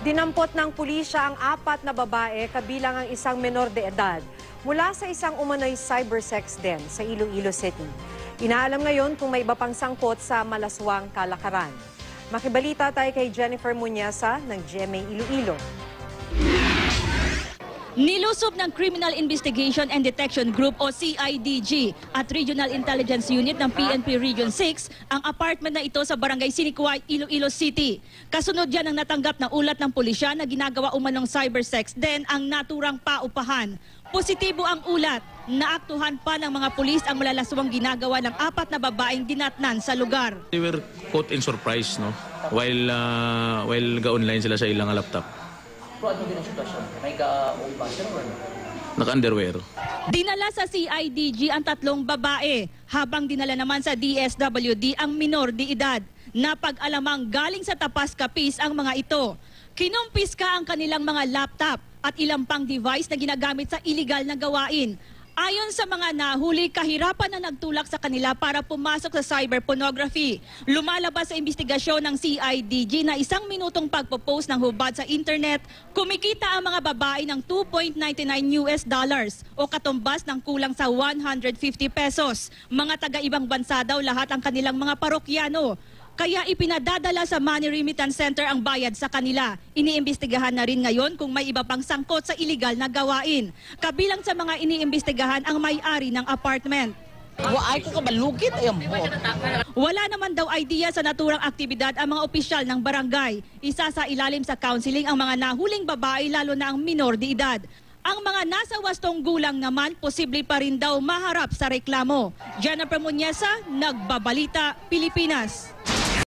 Dinampot ng pulisya ang 4 na babae kabilang ang isang menor de edad mula sa isang umano'y cybersex den sa Iloilo City. Inaalam ngayon kung may iba pang sangkot sa malaswang kalakaran. Makibalita tayo kay Jennifer Muñasa ng GMA Iloilo. Nilusob ng Criminal Investigation and Detection Group o CIDG at Regional Intelligence Unit ng PNP Region 6 ang apartment na ito sa Barangay Siniquay, Iloilo City. Kasunod yan ang natanggap na ulat ng pulisya na ginagawa umanong cybersex den ang naturang paupahan. Positibo ang ulat. Naaktuhan pa ng mga pulis ang malalaswang ginagawa ng 4 na babaeng dinatnan sa lugar. They were caught in surprise, no? While ga-online sila sa ilang laptop. Pero ano din ang sitwasyon? May ka-umpasan o ano? Naka-underwear. Dinala sa CIDG ang 3 babae, habang dinala naman sa DSWD ang minor de edad. Napag-alamang galing sa Tapas Capiz ang mga ito. Kinumpiska ang kanilang mga laptop at ilang pang device na ginagamit sa iligal na gawain. Ayon sa mga nahuli, kahirapan na nagtulak sa kanila para pumasok sa cyber pornography. Lumalabas sa investigasyon ng CIDG na 1 minutong pagpo-post ng hubad sa internet, kumikita ang mga babae ng $2.99 o katumbas ng kulang sa 150 pesos. Mga taga-ibang bansa daw lahat ang kanilang mga parokyano. Kaya ipinadadala sa Money Remittance Center ang bayad sa kanila. Iniimbestigahan na rin ngayon kung may iba pang sangkot sa iligal na gawain. Kabilang sa mga iniimbestigahan ang may-ari ng apartment. Ay ko kabalugit ayun mo. Wala naman daw idea sa naturang aktibidad ang mga opisyal ng barangay. Isa sa ilalim sa counseling ang mga nahuling babae lalo na ang minor de edad. Ang mga nasa wastong gulang naman posible pa rin daw maharap sa reklamo. Jennifer Muñasa, Nagbabalita, Pilipinas.